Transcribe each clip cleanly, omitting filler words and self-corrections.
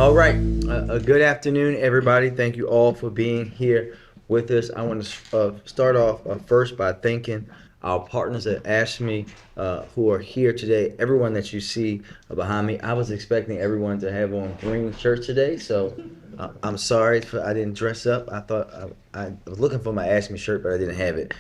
All right. Good afternoon, everybody. Thank you all for being here with us. I want to start off first by thanking our partners at AFSCME who are here today. Everyone that you see behind me, I was expecting everyone to have on green shirts today, so I'm sorry I didn't dress up. I thought I was looking for my AFSCME shirt, but I didn't have it.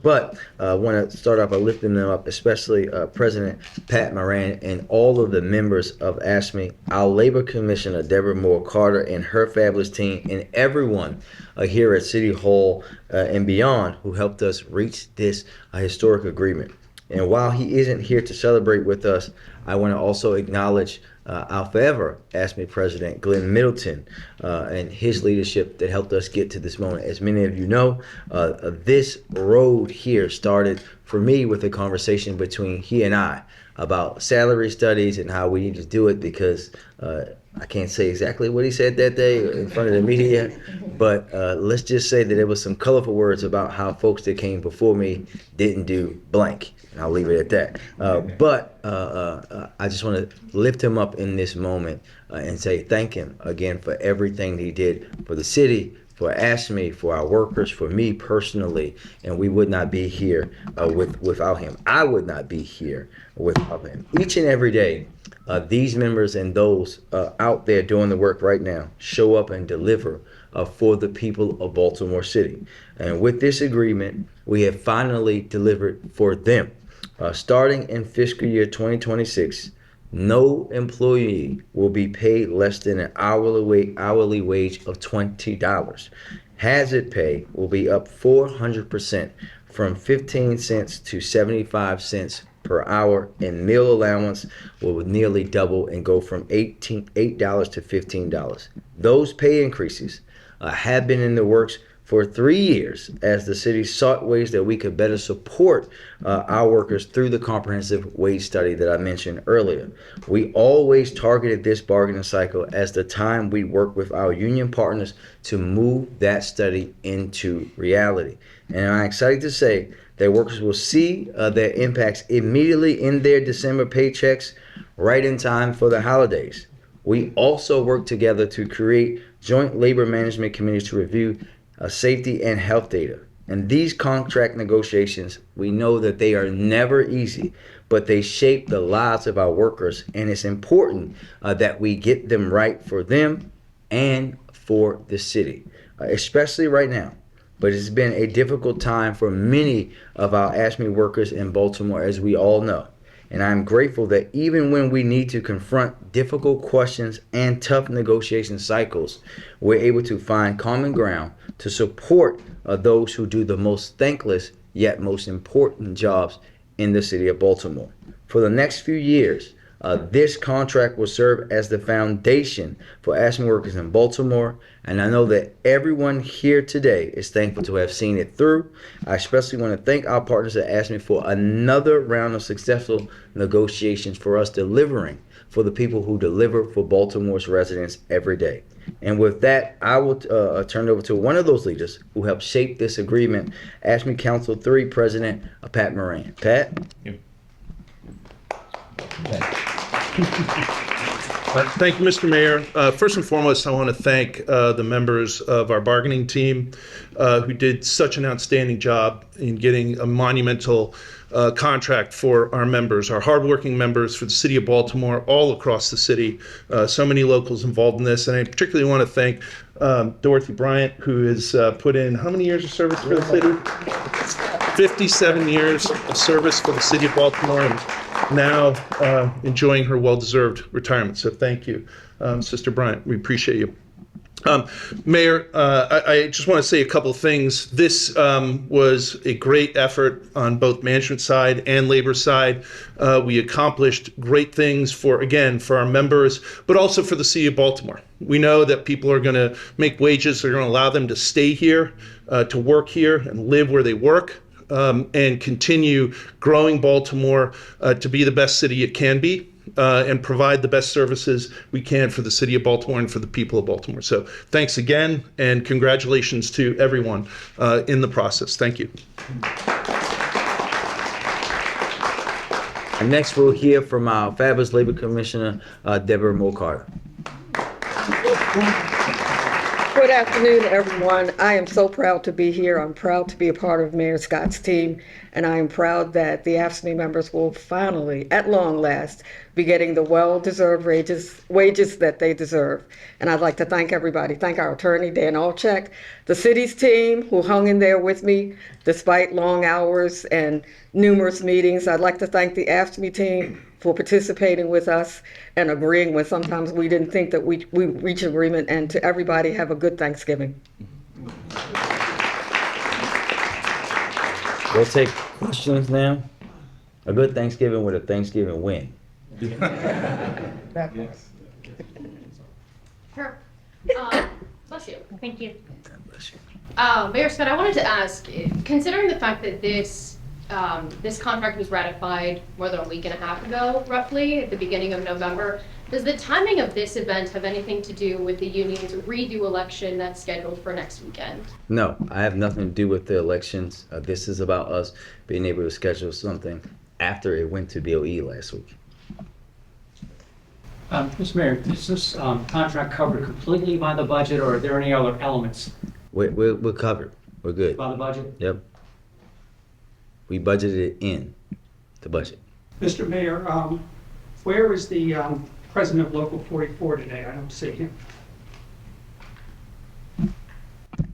But I want to start off by lifting them up, especially President Pat Moran and all of the members of AFSCME, our Labor Commissioner Deborah Moore Carter and her fabulous team, and everyone here at City Hall and beyond who helped us reach this historic agreement. And while he isn't here to celebrate with us, I want to also acknowledge our forever AFSCME President Glenn Middleton and his leadership that helped us get to this moment. As many of you know, this road here started for me with a conversation between he and I about salary studies and how we need to do it because I can't say exactly what he said that day in front of the media, but let's just say that there was some colorful words about how folks that came before me didn't do blank. And I'll leave it at that. But I just want to lift him up in this moment and say thank him again for everything he did for the city, for AFSCME, for our workers, for me personally, and we would not be here without him. I would not be here without him. Each and every day, these members and those out there doing the work right now show up and deliver for the people of Baltimore City. And with this agreement, we have finally delivered for them. Starting in fiscal year 2026, no employee will be paid less than an hourly wage of $20. Hazard pay will be up 400% from 15 cents to 75 cents per hour, and meal allowance will nearly double and go from $8 to $15. Those pay increases have been in the works for 3 years as the city sought ways that we could better support our workers through the comprehensive wage study that I mentioned earlier. We always targeted this bargaining cycle as the time we work with our union partners to move that study into reality. And I'm excited to say that workers will see their impacts immediately in their December paychecks right in time for the holidays. We also work together to create joint labor management committees to review safety and health data. And these contract negotiations, we know that they are never easy, but they shape the lives of our workers. And it's important that we get them right for them and for the city, especially right now. But it's been a difficult time for many of our AFSCME workers in Baltimore, as we all know. And I'm grateful that even when we need to confront difficult questions and tough negotiation cycles, we're able to find common ground to support those who do the most thankless yet most important jobs in the city of Baltimore. For the next few years, this contract will serve as the foundation for AFSCME workers in Baltimore, and I know that everyone here today is thankful to have seen it through. I especially want to thank our partners at AFSCME for another round of successful negotiations for us delivering for the people who deliver for Baltimore's residents every day. And with that, I will turn it over to one of those leaders who helped shape this agreement, AFSCME Council 3 President Pat Moran. Pat? Yep. Thank you, Mr. Mayor. First and foremost, I want to thank the members of our bargaining team who did such an outstanding job in getting a monumental contract for our members, our hardworking members for the city of Baltimore, all across the city. So many locals involved in this. And I particularly want to thank Dorothy Bryant, who has put in how many years of service for the city? 57 years of service for the city of Baltimore, and now enjoying her well-deserved retirement. So thank you, Sister Bryant. We appreciate you. Mayor, I just want to say a couple of things. This was a great effort on both management side and labor side. We accomplished great things for our members, but also for the city of Baltimore. We know that people are going to make wages that are going to allow them to stay here, to work here and live where they work. And continue growing Baltimore to be the best city it can be and provide the best services we can for the city of Baltimore and for the people of Baltimore. So thanks again, and congratulations to everyone in the process. Thank you. And next we'll hear from our fabulous Labor Commissioner, Deborah Moore Carter. Good afternoon, everyone. I am so proud to be here. I'm proud to be a part of Mayor Scott's team, and I am proud that the AFSCME members will finally, at long last, be getting the well-deserved wages that they deserve. And I'd like to thank everybody. Thank our attorney, Dan Olchek, the city's team who hung in there with me despite long hours and numerous meetings. I'd like to thank the AFSCME team for participating with us and agreeing when sometimes we didn't think that we reach agreement, and to everybody, have a good Thanksgiving. We'll take questions now. A good Thanksgiving with a Thanksgiving win. Sure. Bless you. Thank you. Mayor Scott, I wanted to ask, considering the fact that this contract was ratified more than a week and a half ago, roughly, at the beginning of November, does the timing of this event have anything to do with the union's redo election that's scheduled for next weekend? No, I have nothing to do with the elections. This is about us being able to schedule something after it went to BOE last week. Mr. Mayor, is this contract covered completely by the budget, or are there any other elements We're covered. We're good. by the budget? Yep. We budgeted it in the budget. Mr. Mayor, where is the president of Local 44 today? I don't see him.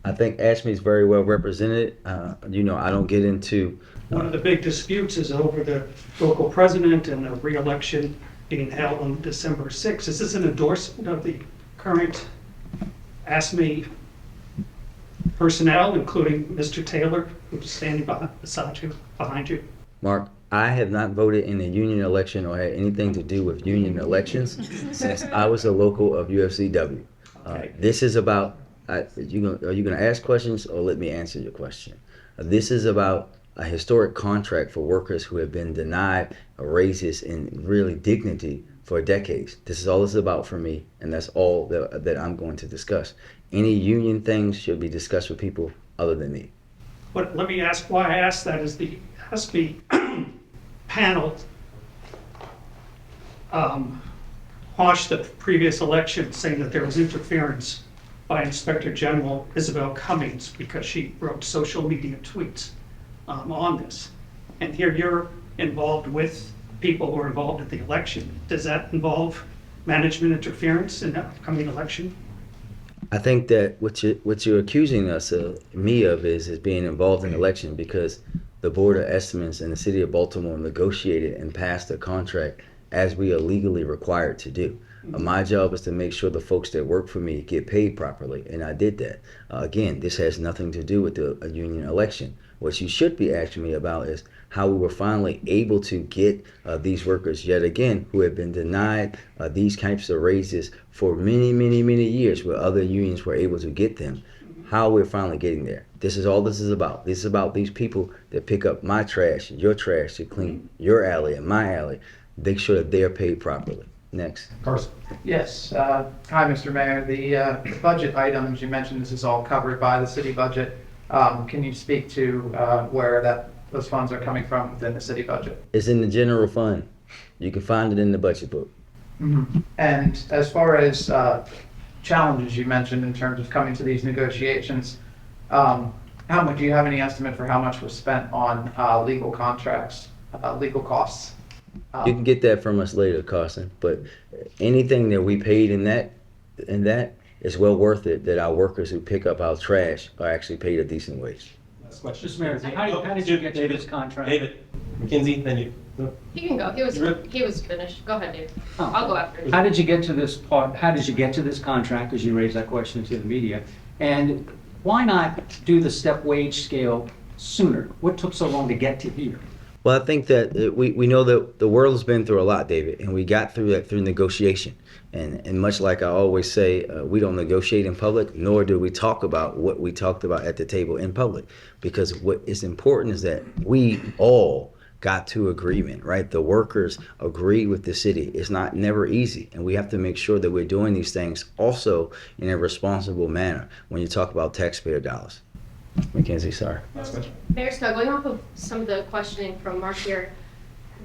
I think AFSCME is very well represented. I don't get into. One of the big disputes is over the local president and the re-election being held on December 6th. Is this an endorsement of the current AFSCME personnel, including Mr. Taylor, who's standing behind you? Mark, I have not voted in a union election or had anything to do with union elections since I was a local of UFCW. This is about, are you going to ask questions or let me answer your question? This is about a historic contract for workers who have been denied raises and really dignity for decades. This is all this is about for me, and that's all that I'm going to discuss. Any union things should be discussed with people other than me. But let me ask why I asked that is the AFSCME panel quashed the previous election, saying that there was interference by Inspector General Isabel Cummings because she wrote social media tweets on this. And here you're involved with people who are involved in the election. Does that involve management interference in the upcoming election? I think that what you're accusing me of is being involved in the election because the Board of Estimates and the City of Baltimore negotiated and passed a contract as we are legally required to do. My job is to make sure the folks that work for me get paid properly, and I did that. Again, this has nothing to do with a union election. What you should be asking me about is how we were finally able to get these workers yet again who have been denied these types of raises for many, many, many years where other unions were able to get them. How we're finally getting there. This is all this is about. This is about these people that pick up my trash, your trash, to clean your alley and my alley. Make sure that they're paid properly. Next. Carson. Yes. Hi, Mr. Mayor. The budget items, you mentioned this is all covered by the city budget. Can you speak to where those funds are coming from within the city budget? It's in the general fund. You can find it in the budget book. Mm-hmm. And as far as challenges you mentioned in terms of coming to these negotiations, how much do you have any estimate for how much was spent on legal contracts, legal costs? You can get that from us later, Carson. But anything that we paid in that is well worth it. That our workers who pick up our trash are actually paid a decent wage. Mr. Mayor, how did you get to this contract? David, McKinsey, then you. He can go. He was finished. Go ahead, Dave. Oh. I'll go after. How did you get to this part? How did you get to this contract? Because you raised that question to the media. And why not do the step wage scale sooner? What took so long to get to here? Well, I think that we know that the world has been through a lot, David, and we got through that through negotiation. And much like I always say, we don't negotiate in public, nor do we talk about what we talked about at the table in public. Because what is important is that we all got to agreement, right? The workers agree with the city. It's never easy, and we have to make sure that we're doing these things also in a responsible manner when you talk about taxpayer dollars. Mackenzie, sorry. Mayor Scott, going off of some of the questioning from Mark here,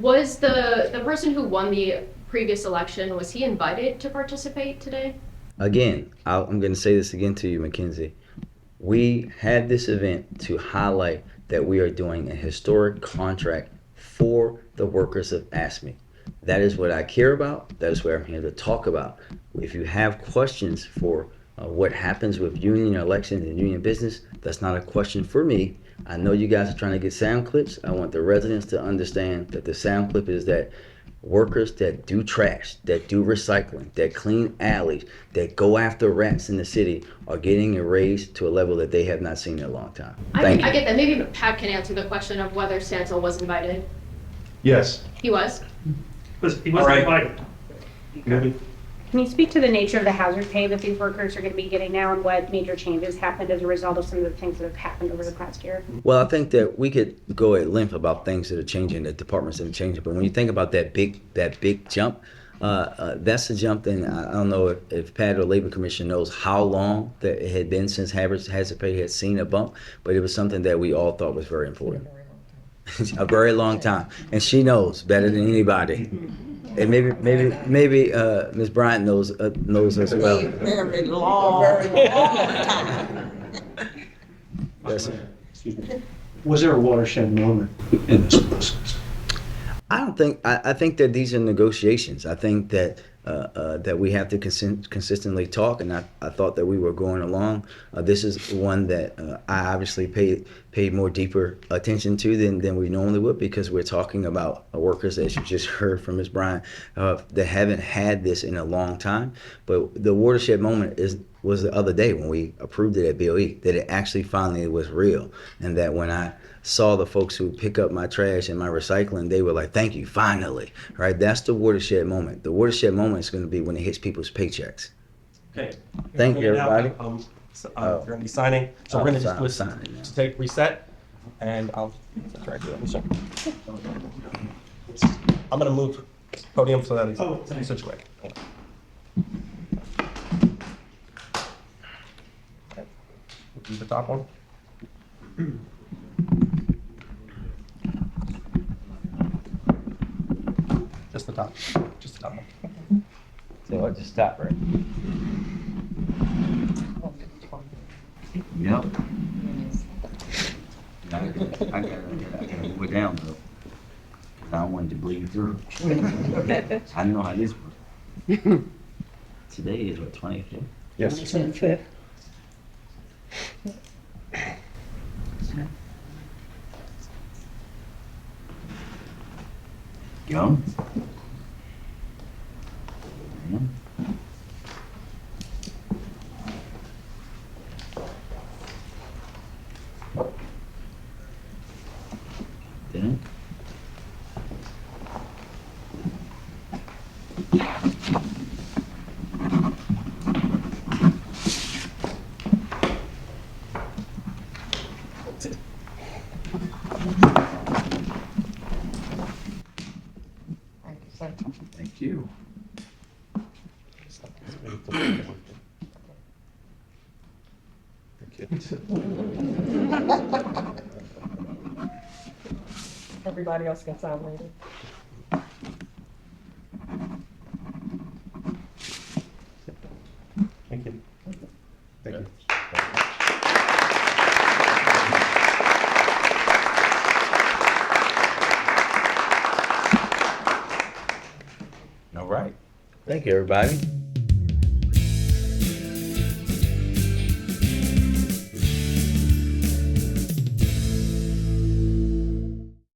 was the person who won the previous election, was he invited to participate today? Again, I'm going to say this again to you, Mackenzie. We had this event to highlight that we are doing a historic contract for the workers of AFSCME. That is what I care about. That is what I'm here to talk about. If you have questions for what happens with union elections and union business, that's not a question for me. I know you guys are trying to get sound clips. I want the residents to understand that the sound clip is that workers that do trash, that do recycling, that clean alleys, that go after rats in the city are getting a raise to a level that they have not seen in a long time. Thank I you. get that. Maybe Pat can answer the question of whether Stansel was invited. Yes. He was. He wasn't All right. invited. Maybe. Can you speak to the nature of the hazard pay that these workers are going to be getting now and what major changes happened as a result of some of the things that have happened over the past year? Well, I think that we could go at length about things that are changing, the departments that are changing. But when you think about that big jump, that's a jump. And I don't know if Pat or Labor Commission knows how long that it had been since hazard pay had seen a bump, but it was something that we all thought was very important. A very long time, and she knows better than anybody. And maybe Ms. Bryant knows as well. Very long time. Yes. Excuse me. Was there a watershed moment in this process? I think that these are negotiations. I think that that we have to consistently talk, and I thought that we were going along. This is one that I obviously paid more deeper attention to than we normally would, because we're talking about workers, as you just heard from Ms. Bryan, that haven't had this in a long time. But the watershed moment was the other day when we approved it at BOE, that it actually finally was real, and that when I saw the folks who pick up my trash and my recycling, they were like, thank you, finally, right? That's the watershed moment. The watershed moment is going to be when it hits people's paychecks. Okay. Thank you, Now, everybody. We're gonna be signing, so we're gonna just Sign listen it now. to take reset, and I'll try to do it. I'm gonna move podium so that it's situated. The top one. Just the top. Just the top one. So I just stop right. Yep. I gotta move it down though, 'cause I don't want it to bleed through. I know how this works. Today is what, 25th? Yes. 25th. Go. Didn't? Thank you. Everybody else can sign later. Thank you. Thank you. All right. Thank you, everybody.